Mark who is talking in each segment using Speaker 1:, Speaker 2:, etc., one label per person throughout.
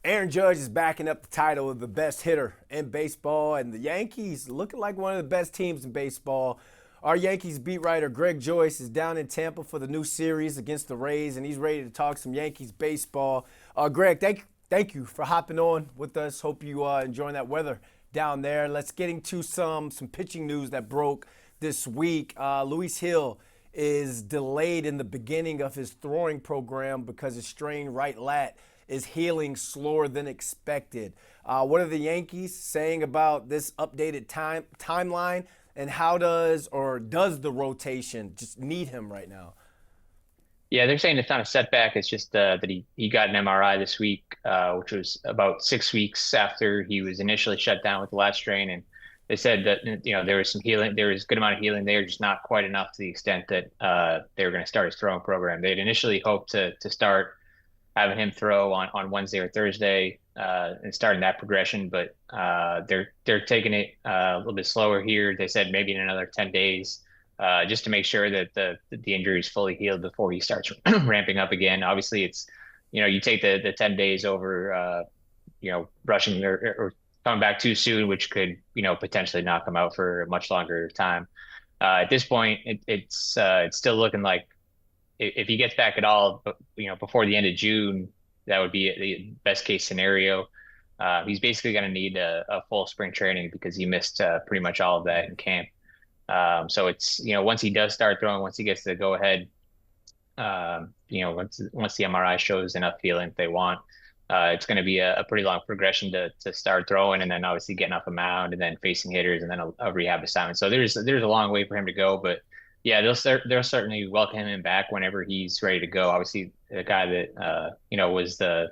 Speaker 1: Aaron Judge is backing up the title of the best hitter in baseball, and the Yankees looking like one of the best teams in baseball. Our Yankees beat writer Greg Joyce is down in Tampa for the new series against the Rays, and he's ready to talk some Yankees baseball. Greg, thank you for hopping on with us. Hope you enjoying that weather down there. Let's get into some pitching news that broke this week. Luis Gil is delayed in the beginning of his throwing program because his strained right lat is healing slower than expected. What are the Yankees saying about this updated timeline, and how does the rotation just need him right now?
Speaker 2: Yeah, they're saying it's not a setback. It's just that he got an MRI this week, which was about 6 weeks after he was initially shut down with the lat strain. And they said that there was some healing, there was a good amount of healing there, just not quite enough to the extent that they were going to start his throwing program. They'd initially hoped to start having him throw on Wednesday or Thursday and starting that progression, but they're taking it a little bit slower here. They said maybe in another 10 days. Just to make sure that the injury is fully healed before he starts ramping up again. Obviously, it's you take the 10 days over rushing or coming back too soon, which could potentially knock him out for a much longer time. At this point, it's still looking like if he gets back at all, before the end of June, that would be the best case scenario. He's basically going to need a full spring training because he missed pretty much all of that in camp. So it's, once he does start throwing, once he gets the go ahead, once the MRI shows enough healing if they want, it's going to be a pretty long progression to start throwing, and then obviously getting off a mound and then facing hitters and then a rehab assignment. So there's a long way for him to go, but yeah, they'll certainly welcome him back whenever he's ready to go. Obviously, the guy that was the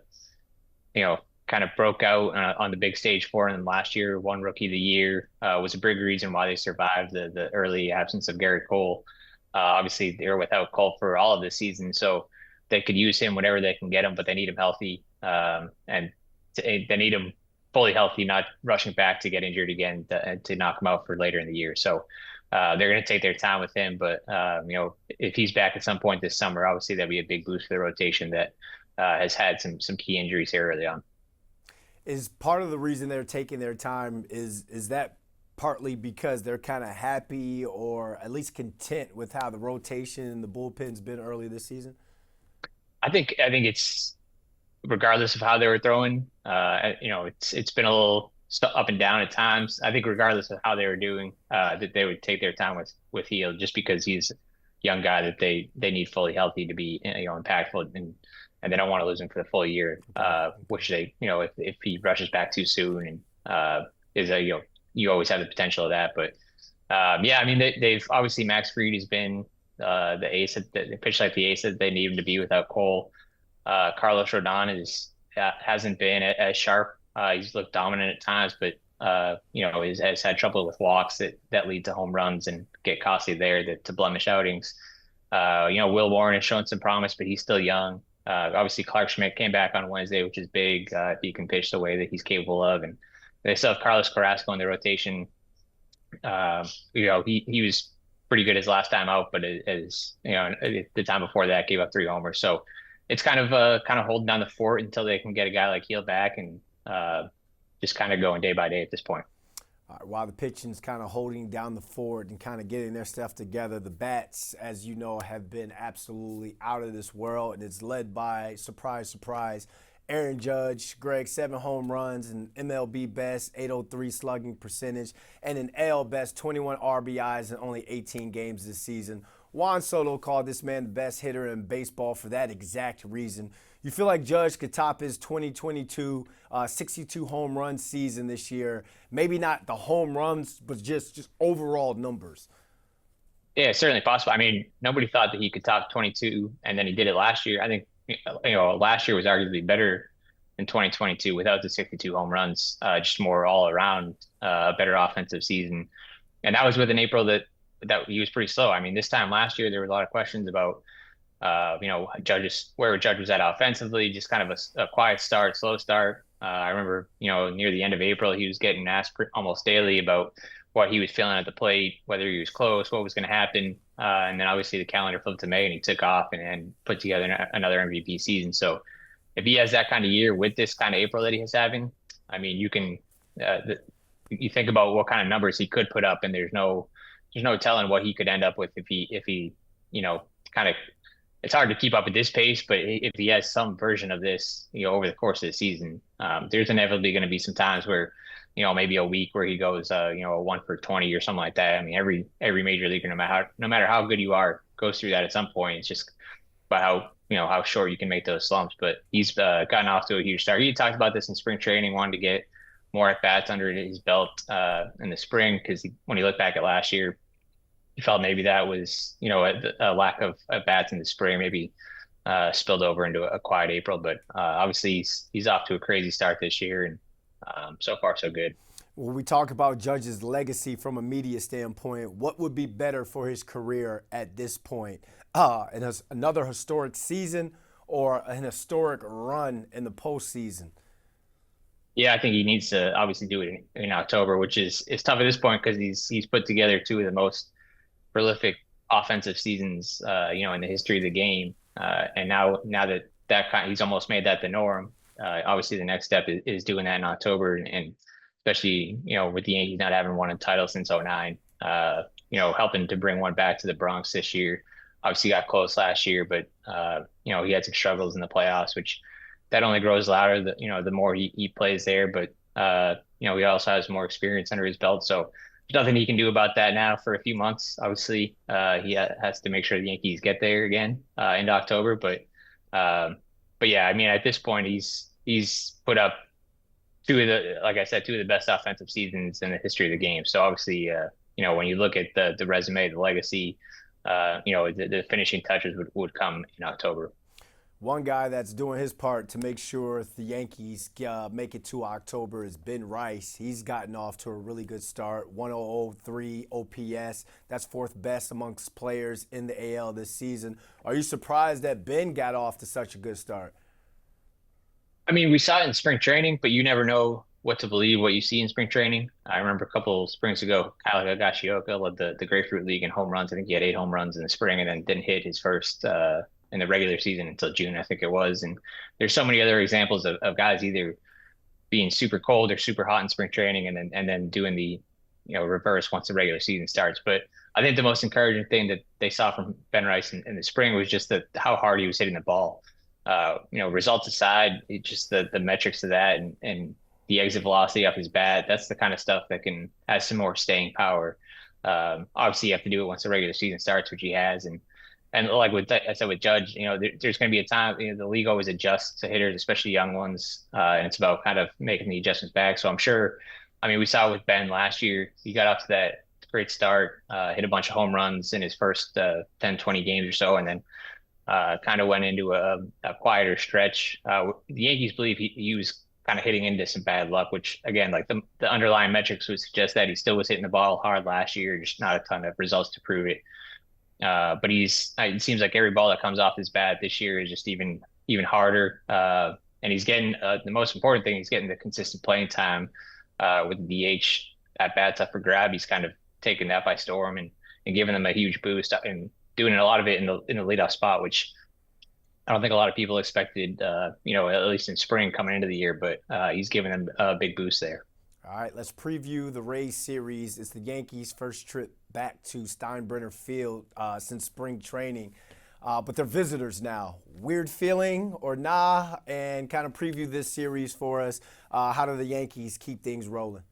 Speaker 2: kind of broke out on the big stage for them last year, won Rookie of the Year, was a big reason why they survived the early absence of Gary Cole. Obviously, they were without Cole for all of the season, so they could use him whenever they can get him, but they need him healthy, and they need him fully healthy, not rushing back to get injured again to knock him out for later in the year. So they're going to take their time with him, but if he's back at some point this summer, obviously that'd be a big boost for the rotation that has had some key injuries here early on.
Speaker 1: Is part of the reason they're taking their time is that partly because they're kind of happy or at least content with how the rotation and the bullpen's been early this season?
Speaker 2: I think it's regardless of how they were throwing. It's been a little up and down at times. I think regardless of how they were doing, that they would take their time with Heel just because he's a young guy that they need fully healthy to be impactful, and they don't want to lose him for the full year. Which they if he rushes back too soon and is a you always have the potential of that. But yeah, I mean they've obviously Max Fried has been the ace that they pitch like the ace that they need him to be without Cole. Carlos Rodon hasn't been as sharp. He's looked dominant at times, but has had trouble with walks that lead to home runs and get costly there to blemish outings. Will Warren has shown some promise, but he's still young. Obviously, Clark Schmidt came back on Wednesday, which is big if he can pitch the way that he's capable of. And they still have Carlos Carrasco in the rotation. He was pretty good his last time out, but the time before that gave up 3 homers. So it's kind of holding down the fort until they can get a guy like Heel back and just kind of going day by day at this point.
Speaker 1: All right, while the pitching's kind of holding down the fort and kind of getting their stuff together, the bats, as you know, have been absolutely out of this world, and it's led by, surprise, surprise, Aaron Judge. Greg, 7 home runs, an MLB best 803 slugging percentage, and an AL best 21 RBIs in only 18 games this season. Juan Soto called this man the best hitter in baseball for that exact reason. You feel like Judge could top his 2022 62 home run season this year? Maybe not the home runs, but just overall numbers.
Speaker 2: Yeah, it's certainly possible. I mean, nobody thought that he could top 22, and then he did it last year. I think last year was arguably better than 2022 without the 62 home runs, just more all around a better offensive season. And that was with an April that he was pretty slow. I mean, this time last year there were a lot of questions about where Judge was at offensively, just kind of a quiet start, slow start. I remember, near the end of April, he was getting asked almost daily about what he was feeling at the plate, whether he was close, what was going to happen. And then obviously the calendar flipped to May and he took off and put together another MVP season. So if he has that kind of year with this kind of April that he's having, I mean, you think about what kind of numbers he could put up, and there's no telling what he could end up with if he, you know, kind of. It's hard to keep up at this pace, but if he has some version of this, over the course of the season, there's inevitably going to be some times where, maybe a week where he goes, a 1 for 20 or something like that. I mean, every major leaguer, no matter how good you are, goes through that at some point. It's just about how short you can make those slumps. But he's gotten off to a huge start. He talked about this in spring training, wanted to get more at bats under his belt in the spring because when he looked back at last year, he felt maybe that was a lack of at bats in the spring, maybe spilled over into a quiet April. But obviously he's off to a crazy start this year, and so far so good.
Speaker 1: When we talk about Judge's legacy from a media standpoint, what would be better for his career at this point? Another historic season or an historic run in the postseason?
Speaker 2: Yeah, I think he needs to obviously do it in October, which is it's tough at this point because he's put together two of the most prolific offensive seasons, in the history of the game. And now that he's almost made that the norm. Obviously, the next step is doing that in October, and especially with the Yankees not having won a title since '09. Helping to bring one back to the Bronx this year. Obviously, got close last year, but he had some struggles in the playoffs, which that only grows louder. The more he plays there, but he also has more experience under his belt, so there's nothing he can do about that now for a few months. Obviously, he has to make sure the Yankees get there again into October. But yeah, I mean, at this point, he's put up like I said, two of the best offensive seasons in the history of the game. So obviously, when you look at the resume, the legacy, the finishing touches would come in October.
Speaker 1: One guy that's doing his part to make sure the Yankees make it to October is Ben Rice. He's gotten off to a really good start, 1003 OPS. That's fourth best amongst players in the AL this season. Are you surprised that Ben got off to such a good start?
Speaker 2: I mean, we saw it in spring training, but you never know what to believe, what you see in spring training. I remember a couple of springs ago, Kyle Higashioka led the Grapefruit League in home runs. I think he had 8 home runs in the spring and then didn't hit his first in the regular season until June, I think it was. And there's so many other examples of guys either being super cold or super hot in spring training and then doing the reverse once the regular season starts. But I think the most encouraging thing that they saw from Ben Rice in the spring was just how hard he was hitting the ball. Results aside, just the metrics of that and the exit velocity off his bat, that's the kind of stuff that can have some more staying power. Obviously, you have to do it once the regular season starts, which he has, and like I said with Judge, there's going to be a time, the league always adjusts to hitters, especially young ones, and it's about kind of making the adjustments back. So I'm sure, I mean, we saw with Ben last year, he got off to that great start, hit a bunch of home runs in his first 10, 20 games or so, and then kind of went into a quieter stretch. The Yankees believe he was kind of hitting into some bad luck, which again, like the underlying metrics would suggest that he still was hitting the ball hard last year, just not a ton of results to prove it. But it seems like every ball that comes off his bat this year is just even harder. And he's getting the most important thing, he's getting the consistent playing time with the DH at bats up for grab. He's kind of taking that by storm and giving them a huge boost and doing a lot of it in the leadoff spot, which I don't think a lot of people expected, at least in spring coming into the year, but he's giving them a big boost there.
Speaker 1: All right, let's preview the Rays series. It's the Yankees' first trip back to Steinbrenner Field since spring training, but they're visitors now. Weird feeling or nah? And kind of preview this series for us. How do the Yankees keep things rolling?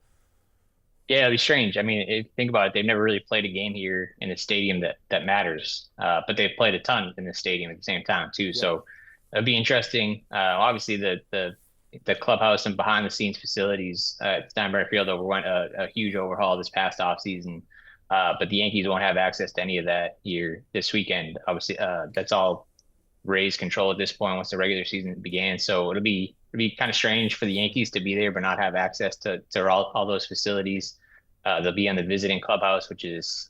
Speaker 2: Yeah, it'd be strange. I mean, think about it. They've never really played a game here in a stadium that matters, but they've played a ton in the stadium at the same time too.
Speaker 1: Yeah.
Speaker 2: So it'd be interesting. Obviously, the clubhouse and behind the scenes facilities at Steinbrenner Field underwent a huge overhaul this past offseason. But the Yankees won't have access to any of that here this weekend. Obviously, that's all Rays control at this point once the regular season began. So it'll be kind of strange for the Yankees to be there but not have access to all those facilities. They'll be in the visiting clubhouse, which is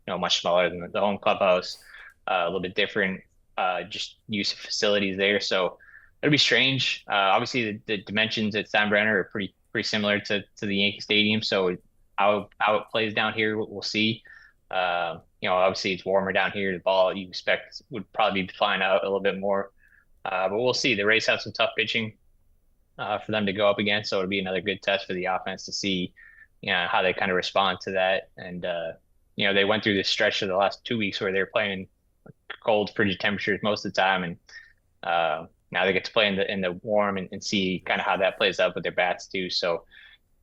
Speaker 2: much smaller than the home clubhouse, a little bit different, just use of facilities there. So it'll be strange. Obviously, the dimensions at Steinbrenner are pretty similar to the Yankee Stadium. So how it plays down here, we'll see. Obviously it's warmer down here. The ball you expect would probably be flying out a little bit more. But we'll see. The Rays have some tough pitching for them to go up against, so it'll be another good test for the offense to see, how they kind of respond to that. And they went through this stretch of the last 2 weeks where they're playing cold, frigid temperatures most of the time, and now they get to play in the warm and see kind of how that plays out with their bats too. So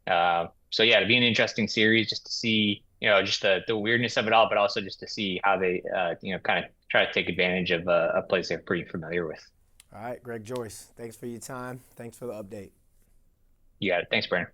Speaker 2: yeah, it'll be an interesting series just to see, just the weirdness of it all, but also just to see how they, kind of try to take advantage of a place they're pretty familiar with.
Speaker 1: All right, Greg Joyce, thanks for your time. Thanks for the update.
Speaker 2: You got it. Thanks, Brandon.